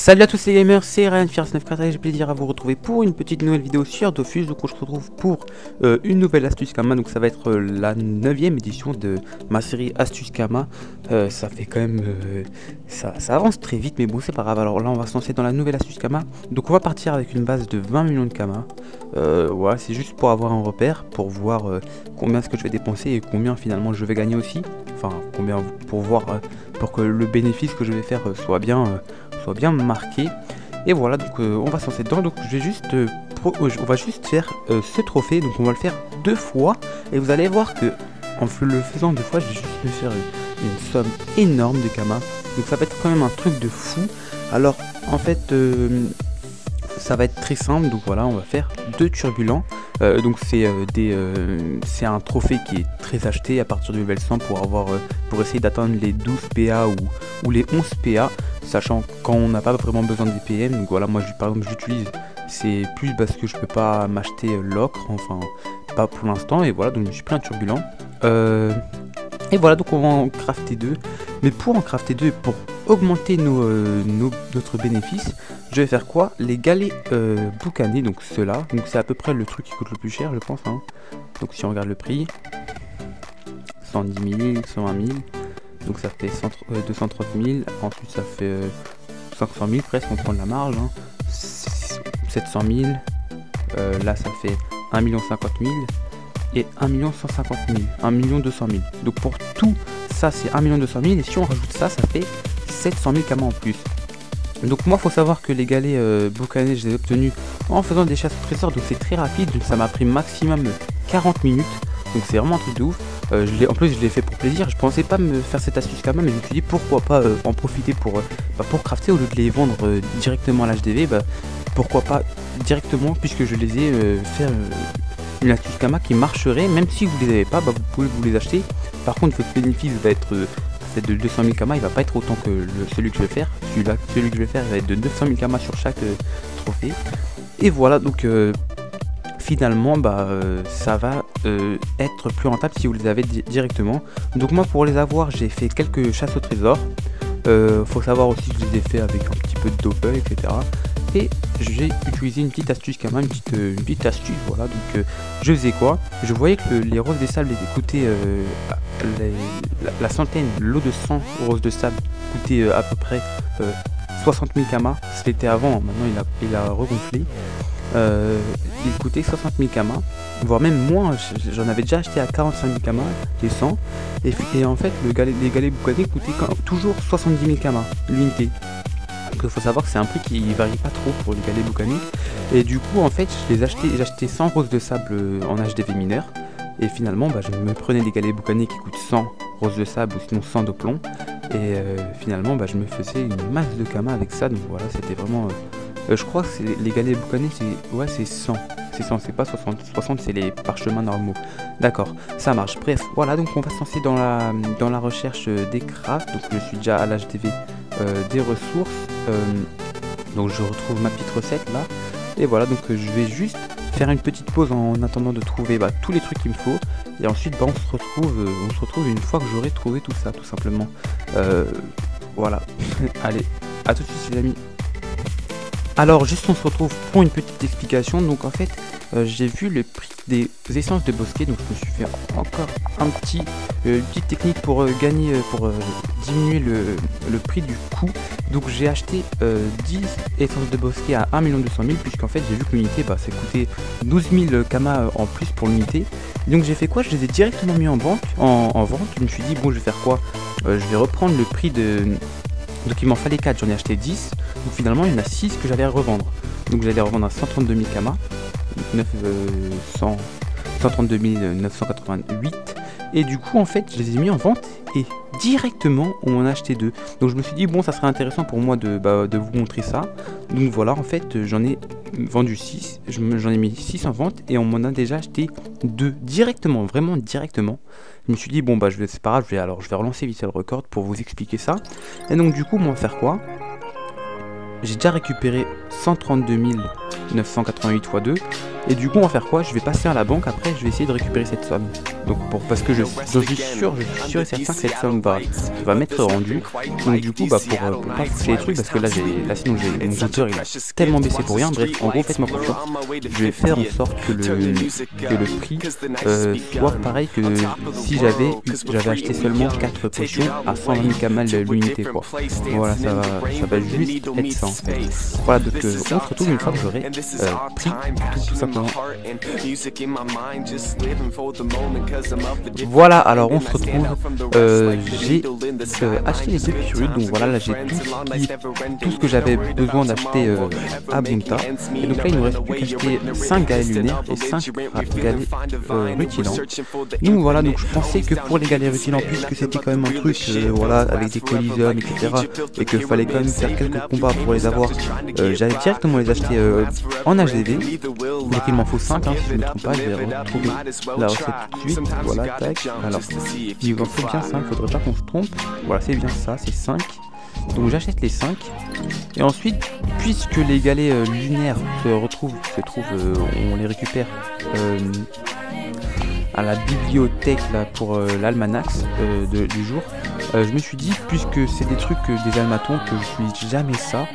Salut à tous les gamers, c'est Ryan Fierce94 et j'ai plaisir à vous retrouver pour une petite nouvelle vidéo sur Dofus. Donc on se retrouve pour une nouvelle astuce Kama. Donc ça va être la 9ème édition de ma série Astuce Kama. Ça fait quand même ça avance très vite, mais bon c'est pas grave. Alors là on va se lancer dans la nouvelle astuce Kama. Donc on va partir avec une base de 20 millions de Kama. Voilà, c'est juste pour avoir un repère, pour voir combien est-ce que je vais dépenser et combien finalement je vais gagner aussi. Enfin combien, pour voir pour que le bénéfice que je vais faire soit bien marqué. Et voilà, donc on va se lancer dedans. Donc je vais juste on va juste faire ce trophée. Donc on va le faire 2 fois et vous allez voir que en le faisant 2 fois je vais juste me faire une somme énorme de Kama. Donc ça va être quand même un truc de fou. Alors en fait ça va être très simple. Donc voilà, on va faire 2 turbulents. Donc c'est un trophée qui est très acheté à partir du level 100 pour essayer d'atteindre les 12 PA ou les 11 PA, sachant quand on n'a pas vraiment besoin de DPM. Donc voilà, moi par exemple j'utilise, c'est plus parce que je peux pas m'acheter l'ocre, enfin pas pour l'instant. Et voilà, donc je suis pris un turbulent. Et voilà, donc on va en crafter 2. Mais pour en crafter 2, pour augmenter notre bénéfice, je vais faire quoi? Les galets boucanés, donc ceux-là. Donc c'est à peu près le truc qui coûte le plus cher, je pense. Hein. Donc si on regarde le prix, 110 000, 120 000. Donc ça fait 230 000. Ensuite ça fait 500 000 presque, on prend de la marge. Hein. 700 000. Là ça fait 1 50 000. Et 1 150 000, 1 200 000. Donc pour tout ça c'est 1 200 000 et si on rajoute ça, ça fait 700 000 Kama en plus. Donc moi faut savoir que les galets boucanés je les ai obtenus en faisant des chasses au trésor, donc c'est très rapide, ça m'a pris maximum 40 minutes. Donc c'est vraiment un truc de ouf. En plus je l'ai fait pour plaisir, je pensais pas me faire cette astuce Kama, mais je me suis dit pourquoi pas en profiter pour crafter au lieu de les vendre directement à l'HDV. Pourquoi pas directement, puisque je les ai fait une astuce Kama qui marcherait, même si vous les avez pas, vous pouvez vous les acheter. Par contre votre bénéfice va être de 200 000 Kama, il va pas être autant que celui que je vais faire. Celui que je vais faire il va être de 900 000 Kama sur chaque trophée. Et voilà, donc finalement ça va être plus rentable si vous les avez directement. Donc moi pour les avoir j'ai fait quelques chasses au trésor. Faut savoir aussi que je les ai fait avec un petit peu de doppel, etc. Et j'ai utilisé une petite astuce Kama, une petite astuce, voilà. Donc je faisais quoi? Je voyais que les roses des sables coûtaient la centaine, l'eau de 100 roses de sable coûtait à peu près 60 000 Kama. C'était avant, maintenant il a regonflé. Il coûtait 60 000 Kama, voire même moins. J'en avais déjà acheté à 45 000 Kama, les 100. Et en fait les galets boucanés coûtaient toujours 70 000 Kama l'unité. Donc il faut savoir que c'est un prix qui varie pas trop pour les galets boucanés. Et du coup en fait j'ai acheté 100 roses de sable en HDV mineur. Et finalement je me prenais des galets boucanés qui coûtent 100 roses de sable ou sinon 100 de plomb. Et finalement je me faisais une masse de Kama avec ça. Donc voilà, c'était vraiment... je crois que les galets boucanés c'est 100. C'est 100, c'est pas 60. 60 c'est les parchemins normaux. D'accord, ça marche. Bref, voilà, donc on va se lancer dans la recherche des crafts. Donc je suis déjà à l'HDV des ressources. Donc je retrouve ma petite recette là. Et voilà, donc je vais juste faire une petite pause en attendant de trouver tous les trucs qu'il me faut. Et ensuite on se retrouve une fois que j'aurai trouvé tout ça, tout simplement. Voilà. Allez, à tout de suite les amis. Alors juste on se retrouve pour une petite explication. Donc en fait j'ai vu le prix des essences de bosquet, donc je me suis fait encore une petite technique pour diminuer le prix du coût. Donc j'ai acheté 10 essences de bosquet à 1 200 000 puisqu'en fait j'ai vu que l'unité ça coûtait 12 000 Kama en plus pour l'unité. Donc j'ai fait quoi? Je les ai directement mis en vente. Je me suis dit bon je vais faire quoi? Je vais reprendre le prix de... Donc il m'en fallait 4, j'en ai acheté 10. Donc finalement il y en a 6 que j'allais revendre. Donc j'allais revendre à 132 000 Kama, 132 988. Et du coup en fait je les ai mis en vente et directement on en a acheté 2. Donc je me suis dit bon ça serait intéressant pour moi de vous montrer ça. Donc voilà, en fait j'en ai vendu 6, j'en ai mis 6 en vente et on m'en a déjà acheté 2 directement, vraiment directement. Je me suis dit bon c'est pas grave, je vais relancer vite le record pour vous expliquer ça. Et donc du coup on va faire quoi? J'ai déjà récupéré 132 000 988 x 2. Et du coup on va faire quoi? Je vais passer à la banque, après je vais essayer de récupérer cette somme. Donc parce que je suis sûr et certain que cette somme va m'être rendue. Donc du coup pour pas foutre les trucs, parce que là sinon mon compteur il a tellement baissé pour rien. Bref, en gros faites-moi confiance. Je vais faire en sorte que le prix soit pareil que si j'avais acheté seulement 4 potions à 120 000 camals l'unité quoi. Voilà, ça va juste être ça en fait. Voilà, donc on se retrouve une fois que j'aurai pris tout simplement. Voilà, alors on se retrouve. J'ai acheté les deux pyrrudes, donc voilà, là j'ai tout ce que j'avais besoin d'acheter à Bunta. Et donc là il nous reste plus qu'acheter 5 galets lunaires et 5 galets rutilants. Donc voilà, donc je pensais que pour les galets rutilants, puisque c'était quand même un truc voilà, avec des collisions etc, et qu'il fallait quand même faire quelques combats pour les avoir, j'allais directement les acheter en HDV. Donc il m'en faut 5 hein, si je ne me trompe pas, je vais retrouver la recette tout de suite. Voilà, tac. Alors il m'en faut bien 5, faudrait pas qu'on se trompe. Voilà, c'est bien ça, c'est 5. Donc j'achète les 5. Et ensuite, puisque les galets lunaires on les récupère à la bibliothèque là, pour l'almanax du jour, je me suis dit, puisque c'est des trucs des almatons que je n'utilise jamais ça,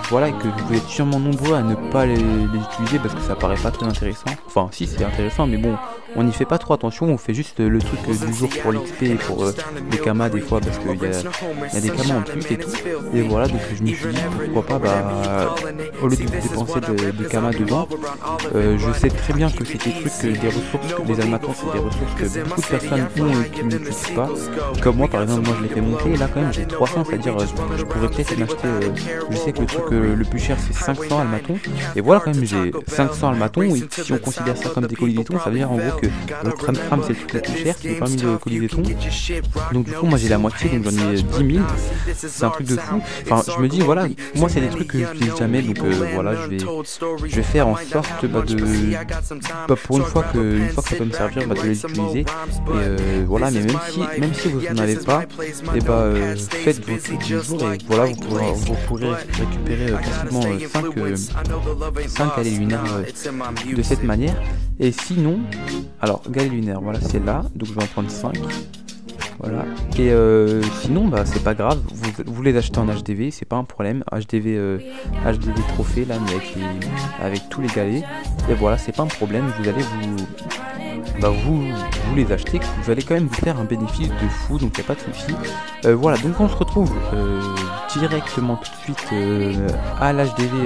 voilà, et que vous êtes sûrement nombreux à ne pas les utiliser parce que ça paraît pas très intéressant. Enfin si, c'est intéressant, mais bon, on n'y fait pas trop attention, on fait juste le truc du jour pour l'XP et pour les kamas des fois, parce qu'il y a des kamas en plus et tout. Et voilà, donc je me suis dit pourquoi pas, au lieu de dépenser des kamas dedans, je sais très bien que c'est des trucs, des ressources, les almatons c'est des ressources que beaucoup de personnes ont et qui n'utilisent pas. Comme moi par exemple, moi je l'ai fait monter et là quand même j'ai 300, c'est-à-dire je pourrais peut-être m'acheter, je sais que le truc le plus cher c'est 500 almatons. Et voilà, quand même j'ai 500 almatons, et si on considère ça comme des collisétons, ça veut dire en gros que le tram c'est le truc le plus cher, c'est parmi les collisétons. Donc du coup moi j'ai la moitié, donc j'en ai 10 000, c'est un truc de fou. Enfin je me dis voilà, moi c'est des trucs que j'utilise jamais, donc voilà, je vais faire en sorte pour une fois que ça peut me servir, de les utiliser. Et voilà, mais même si vous n'en avez pas, et faites vos trucs du jour et voilà, vous pourrez récupérer facilement 5 galets lunaires de cette manière. Et sinon, alors galets lunaires, voilà, c'est là, donc je vais en prendre 5. Voilà, et sinon c'est pas grave, vous les achetez en HDV, c'est pas un problème. HDV trophée là, mais avec tous les galets, et voilà, c'est pas un problème. Vous allez vous les achetez, vous allez quand même vous faire un bénéfice de fou, donc il n'y a pas de souci. Voilà, donc on se retrouve directement tout de suite à l'HDV,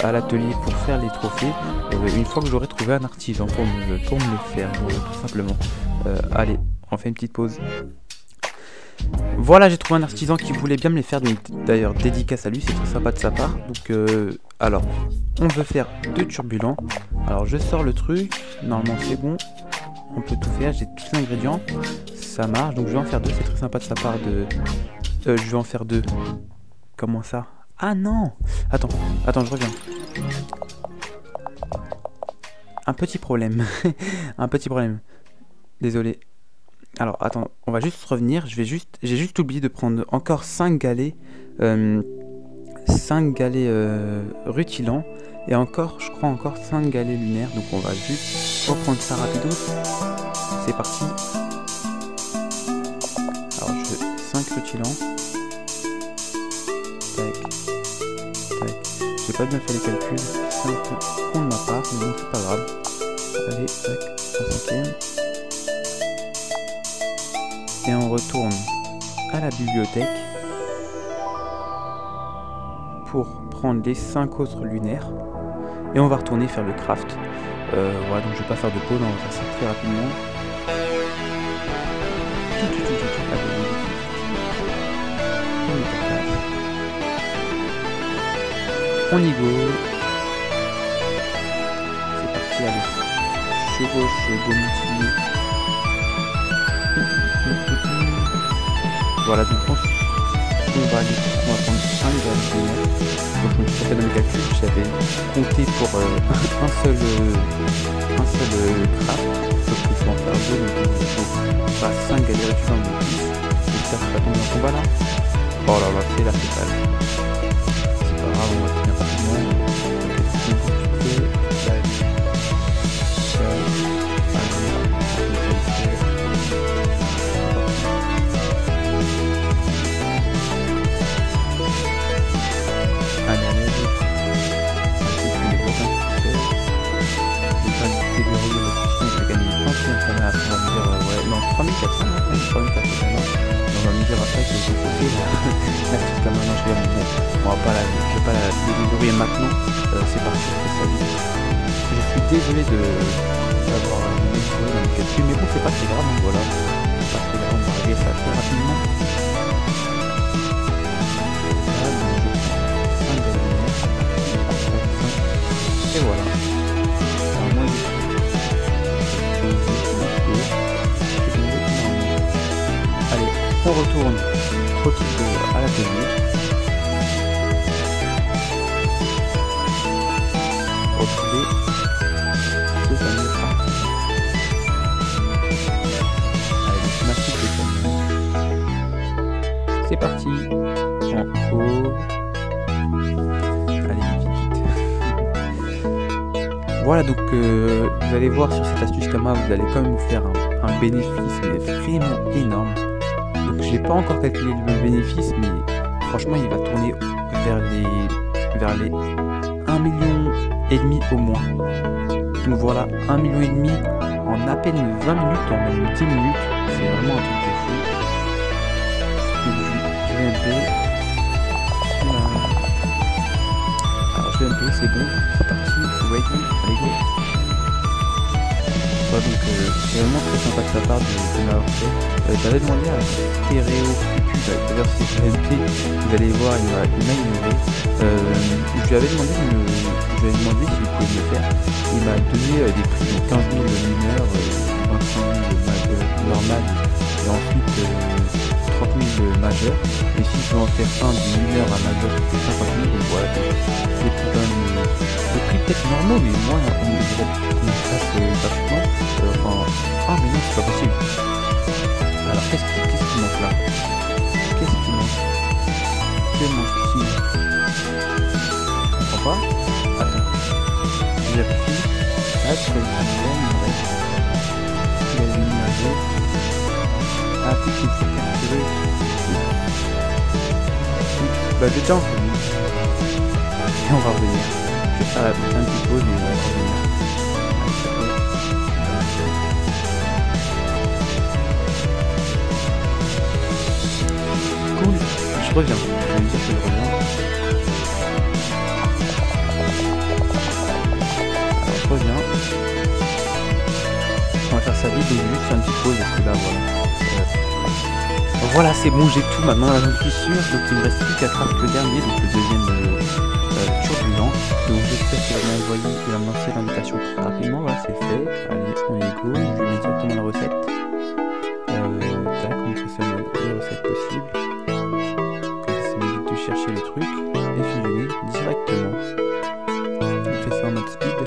à l'atelier pour faire les trophées, une fois que j'aurai trouvé un artisan pour me le faire, tout simplement. Allez, on fait une petite pause. Voilà, j'ai trouvé un artisan qui voulait bien me les faire, donc d'ailleurs dédicace à lui, c'est très sympa de sa part. Donc alors, on veut faire 2 turbulents. Alors je sors le truc, normalement c'est bon, on peut tout faire, j'ai tous les ingrédients, ça marche, donc je vais en faire 2, c'est très sympa de sa part de... je vais en faire 2. Comment ça? Ah non! Attends, je reviens. Un petit problème, un petit problème. Désolé. Alors attends, on va juste revenir, j'ai juste oublié de prendre encore 5 galets, 5 galets rutilants, et encore, je crois encore 5 galets lunaires, donc on va juste reprendre ça rapidos. C'est parti. Alors je fais 5 rutilants. Tac, tac. J'ai pas bien fait les calculs, c'est un peu con de ma part, mais bon c'est pas grave. Allez, tac, un 5e. Et on retourne à la bibliothèque pour prendre les 5 autres lunaires et on va retourner faire le craft. Voilà, donc je vais pas faire de pause, on va faire ça très rapidement. On y go. C'est parti, allez. Chevauche, go multiplier. Voilà, donc on va prendre 5 galets. Donc je me suis fait dans mes calculs, j'avais compté pour un seul craft, sauf que je vais en faire 2, donc il faut 5 galets récupérés en 10. J'espère que ça va tomber en combat là. Oh là là, c'est la totale. C'est pas grave, on va finir rapidement. 3400, hein, 3400. On va me dire après que j'ai faussé l'astuce Kama. Non, je vais bon, on va pas je vais pas la déverrouiller maintenant. C'est parti, on fait ça vite. Je suis désolé d'avoir mis dans le calcul, mais bon, c'est pas très grave, donc voilà. C'est pas très grave, on va régler ça très rapidement. Et voilà. Alors moi, allez, on retourne à l'atelier. Retrouver ce fameux parti. Allez, donc massif de camion. C'est parti. En haut. Allez, vite. Voilà, donc vous allez voir sur cette astuce Kama, vous allez quand même vous faire un bénéfice mais vraiment énorme. Donc j'ai pas encore calculé le bénéfice, mais franchement il va tourner vers les 1,5 million au moins. Donc voilà, 1,5 million en à peine 20 minutes, en même 10 minutes, c'est vraiment un truc de fou. Donc je vais un peu. Alors je vais un peu, c'est bon, c'est parti, ready, allez go. Voilà, donc c'est vraiment très sympa de sa part de m'avoir fait. J'avais demandé à Stéréo Pupu, d'ailleurs c'est GMP, vous allez voir, il m'a ignoré. Je lui avais demandé s'il pouvait me le faire. Il m'a donné des prix de 15 000 mineurs, 25 000 normal et ensuite 30 000 majeurs. Et si je veux en faire un de mineur à majeur, c'est 50 000, donc voilà, c'est quand même le prix peut-être normaux, mais moi on me fasse gratuitement. Ah mais non, c'est pas possible. Alors qu'est-ce qui manque là? Qu'est-ce qui manque? Que manque-t-il? Je comprends pas. Attends. Vérifie. Être ah, puis il faut capturer. Bah j'ai déjà envie. Et on va revenir. Je vais faire la petite pause et on va revenir. Cool, je reviens. Je vais me dire que je reviens. Alors je reviens. On va faire ça vite et juste faire une petite pause parce que là voilà, c'est bon, j'ai tout maintenant, là j'en suis sûr. Donc il me reste plus qu'à faire le dernier, donc le deuxième turbulent. Donc j'espère qu'il va m'envoyer, qu'il va me lancer l'invitation très rapidement. Voilà, c'est fait. Allez, on est go. Je lui mets directement la recette. Tac, on sélectionne les recettes possibles. Comme ça, ça m'évite de chercher le truc. Et fusionner directement. On fait ça en mode speed.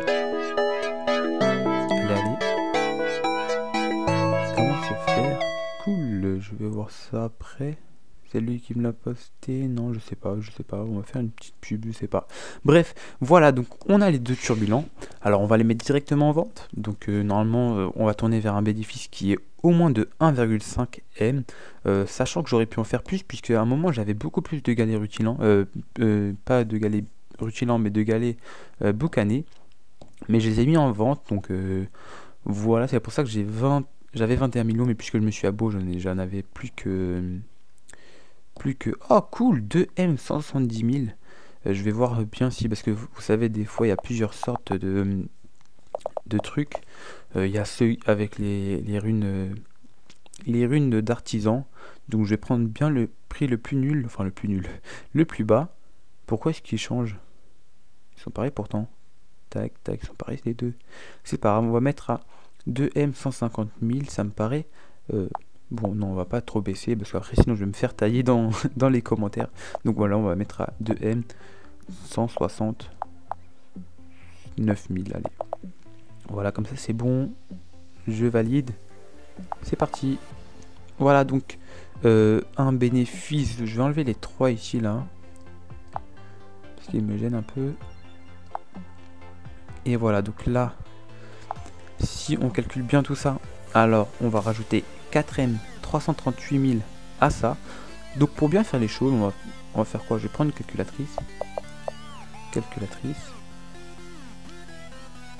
Allez. Comment se faire? Cool, je vais voir ça après. C'est lui qui me l'a posté. Non, je sais pas. On va faire une petite pub, je sais pas. Bref, voilà, donc on a les deux turbulents. Alors on va les mettre directement en vente. Donc normalement, on va tourner vers un bénéfice qui est au moins de 1,5 M. Sachant que j'aurais pu en faire plus, puisque à un moment j'avais beaucoup plus de galets rutilants. Pas de galets rutilants, mais de galets boucanés. Mais je les ai mis en vente. Donc voilà, c'est pour ça que j'avais 21 millions, mais puisque je me suis à beau, j'en avais plus que... Oh cool, 2M 170 000. Je vais voir bien si, parce que vous savez, des fois il y a plusieurs sortes de trucs. Il y a ceux avec les runes d'artisan. Donc je vais prendre bien le prix le plus nul, enfin le plus bas. Pourquoi est-ce qu'ils changent? Ils sont pareils pourtant. Tac, tac, ils sont pareils les deux. C'est pas grave, on va mettre à 2M 150 000, ça me paraît... bon, non, on va pas trop baisser parce qu'après sinon je vais me faire tailler dans les commentaires. Donc voilà, on va mettre à 2M 169 000. Allez. Voilà, comme ça c'est bon. Je valide. C'est parti. Voilà, donc un bénéfice. Je vais enlever les 3 ici, là. Parce qu'il me gêne un peu. Et voilà, donc là, si on calcule bien tout ça, alors on va rajouter 4M 338 000 à ça. Donc pour bien faire les choses, on va faire quoi? Je vais prendre une calculatrice.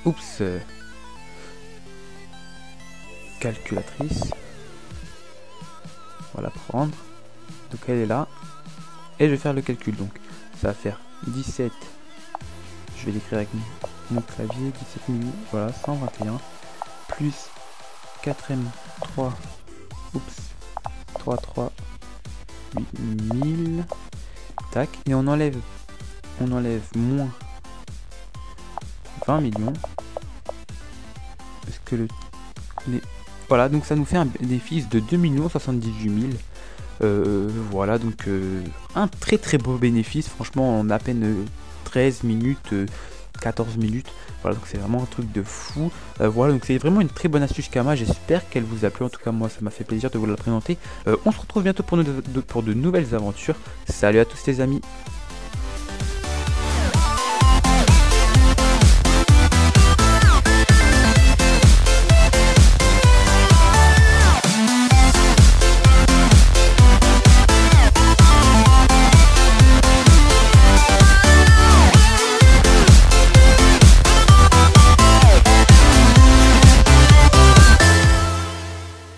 Oups. Calculatrice. On va la prendre. Donc elle est là. Et je vais faire le calcul. Donc ça va faire 17. Je vais l'écrire avec mon clavier. 17 000. Voilà, 121. Plus 4M 3. Oups. 3, 3. 8000. Tac. Et on enlève moins 20 millions. Parce que voilà, donc ça nous fait un bénéfice de 2 078 000. Voilà, donc un très beau bénéfice. Franchement, en à peine 13 minutes, 14 minutes. Voilà, donc c'est vraiment un truc de fou. Voilà, donc c'est vraiment une très bonne astuce Kama. J'espère qu'elle vous a plu. En tout cas, moi, ça m'a fait plaisir de vous la présenter. On se retrouve bientôt pour de nouvelles aventures. Salut à tous les amis.